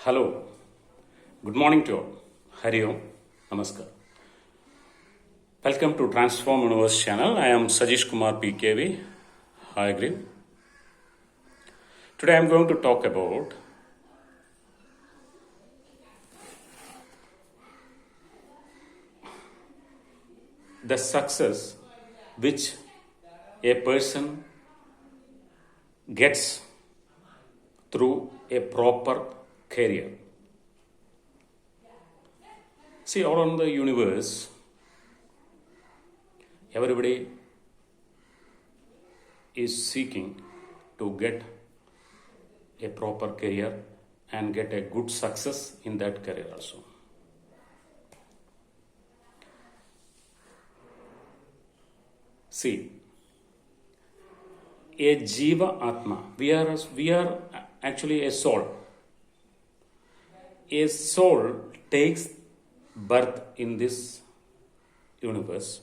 Hello, good morning to all. Hari Om, Namaskar. Welcome to Transform Universe channel. I am Sajish Kumar PKV. I agree. Today I am going to talk about the success which a person gets through a proper career. See, all around the universe, everybody is seeking to get a proper career and get a good success in that career also. See, a Jiva Atma, we are actually a soul. A soul takes birth in this universe,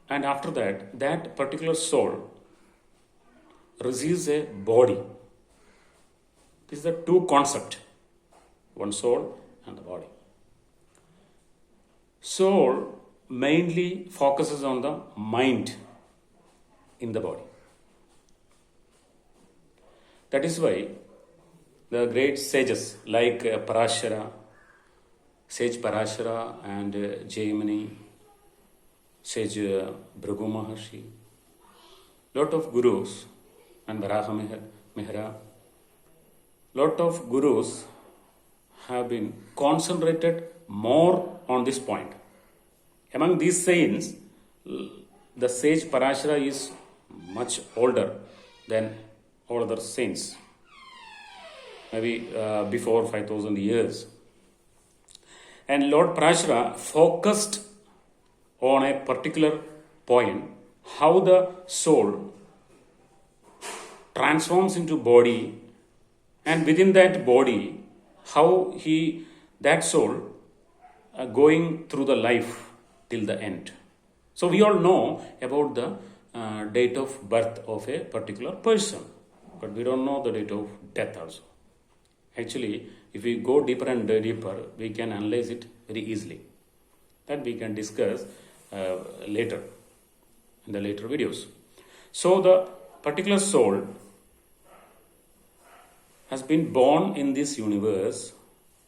and after that, that particular soul receives a body. This is the two concept, one soul and the body. Soul mainly focuses on the mind in the body. That is why the great sages like Parashara, sage Parashara and Jaimini, sage Bhrigu Maharshi, lot of gurus and Varaha Mihra, lot of gurus have been concentrated more on this point. Among these saints, the sage Parashara is much older than all other saints, maybe before 5,000 years. And Lord Parashara focused on a particular point, how the soul transforms into body, and within that body, how that soul going through the life till the end. So we all know about the date of birth of a particular person, but we don't know the date of death also. Actually, if we go deeper and deeper, we can analyze it very easily. That we can discuss later, in the later videos. So the particular soul has been born in this universe.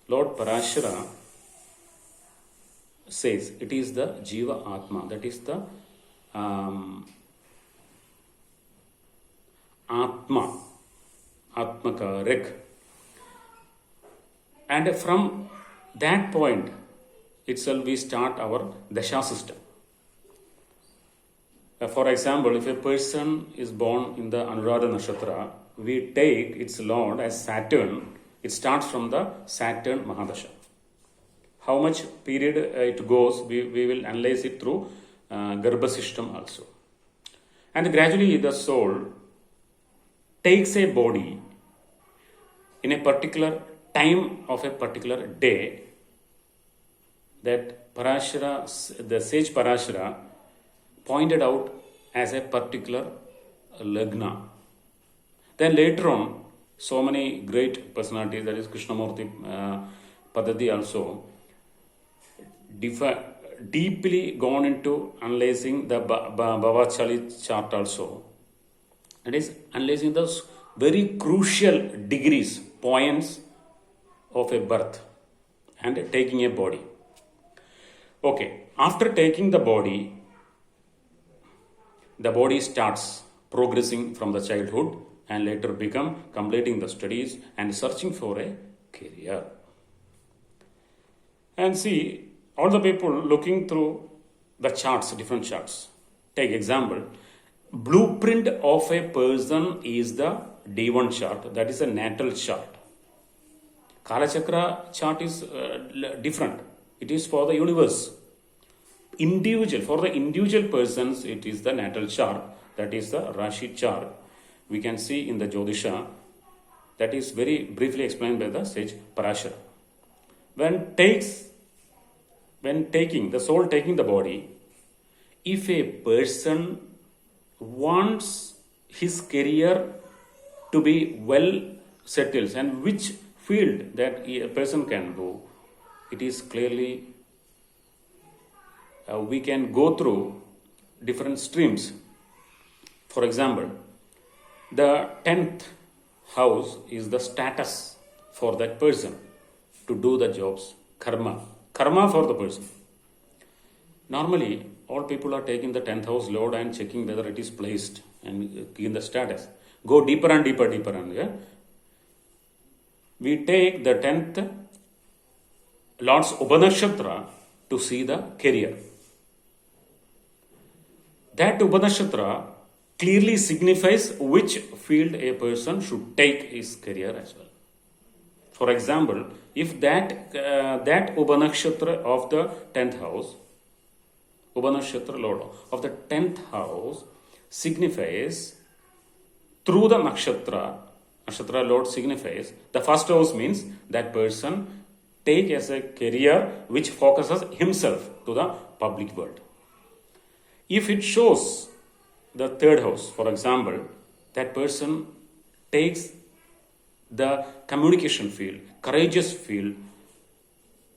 Lord Parashara says it is the Jiva Atma, that is the Atma, Atmakarik. And from that point itself we start our Dasha system. For example, if a person is born in the Anuradha Nakshatra, we take its lord as Saturn. It starts from the Saturn Mahadasha. How much period it goes, we will analyze it through Garbha system also. And gradually the soul takes a body in a particular time of a particular day that Parashara, the sage Parashara, pointed out as a particular Lagna. Then later on, so many great personalities, that is Krishnamurti Padati also, deeply gone into analyzing the Bhavachali chart also. That is analyzing those very crucial degrees, points of a birth and taking a body. Okay, after taking the body starts progressing from the childhood and later become completing the studies and searching for a career. And see, all the people looking through the charts, different charts. Take example, blueprint of a person is the D1 chart, that is a natal chart. Kalachakra chart is different. It is for the universe. For the individual persons, it is the natal chart, that is the Rashi chart. We can see in the Jyotisha, that is very briefly explained by the sage Parashara. When taking the soul taking the body, if a person wants his career to be well settles and which field that a person can go, it is clearly we can go through different streams. For example, the 10th house is the status for that person to do the jobs, karma for the person. Normally, all people are taking the 10th house lord and checking whether it is placed and in the status. Go deeper and deeper and yeah? We take the 10th Lord's Upanakshatra to see the career. That Upanakshatra clearly signifies which field a person should take his career as well. For example, if that Upanakshatra of the 10th house, Upanakshatra Lord of the 10th house signifies through the Nakshatra Lord signifies, the first house means that person take as a career which focuses himself to the public world. If it shows the third house, for example, that person takes the communication field, courageous field,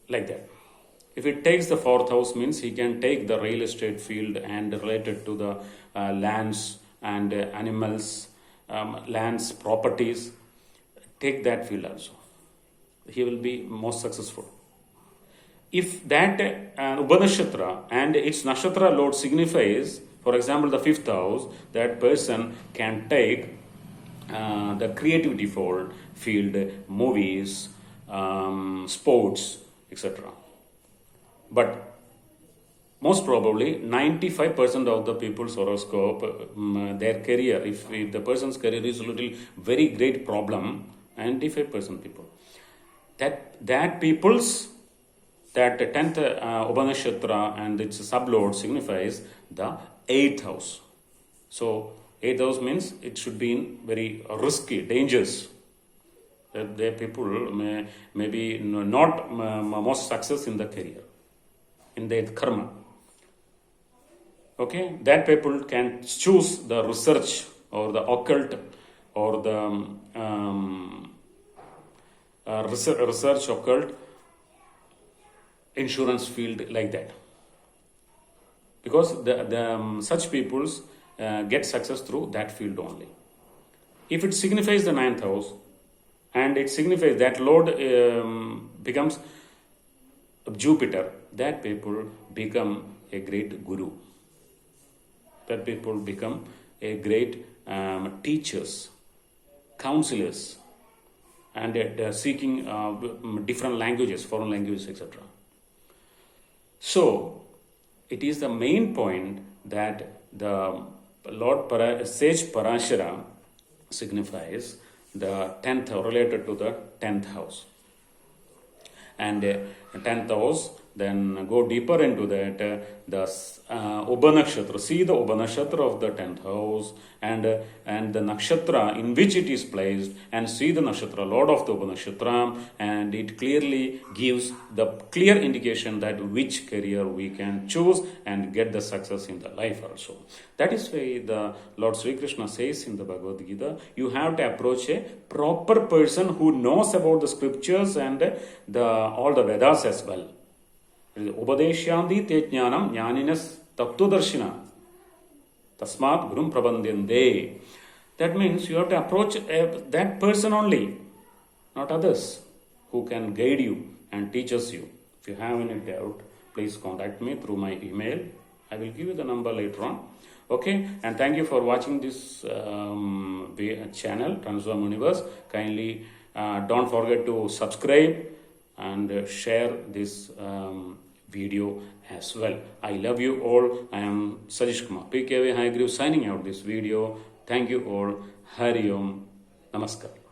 like that. If it takes the fourth house means he can take the real estate field and related to the lands and animals, lands, properties, take that field also. He will be most successful. If that Upanakshatra and its Nakshatra Lord signifies, for example, the fifth house, that person can take the creativity field, movies, sports, etc. But most probably 95% of the people's horoscope, their career, if the person's career is a little very great problem, 95% people, that people's, that 10th Upanakshatra and its sublord signifies the 8th house. So 8th house means it should be very risky, dangerous. The people may be not most success in the career, in their karma. Okay, that people can choose the research or the occult or the research occult, insurance field, like that. Because such peoples get success through that field only. If it signifies the 9th house and it signifies that Lord becomes Jupiter, that people become a great guru. That people become a great teachers, counselors, and they're seeking different languages, foreign languages, etc. So, it is the main point that the Lord Sage Parashara signifies the 10th, related to the 10th house. And 10th house, then go deeper into that, the Upanakshatra. See the Upanakshatra of the 10th house and the Nakshatra in which it is placed, and see the Nakshatra Lord of the Upanakshatra, and it clearly gives the clear indication that which career we can choose and get the success in the life also. That is why the Lord Sri Krishna says in the Bhagavad Gita, you have to approach a proper person who knows about the scriptures and all the Vedas as well. Upadeshyandi te jnanam jnaninas tattvadarshina tasmat gurum prabandhyande. That means you have to approach that person only, not others, who can guide you and teach us you. If you have any doubt, please contact me through my email. I will give you the number later on. Okay, and thank you for watching this channel, Transform Universe. Kindly don't forget to subscribe and share this video as well. I love you all. I am Satish Kumar PKV Hayagriv signing out this video. Thank you all. Hari Om. Namaskar.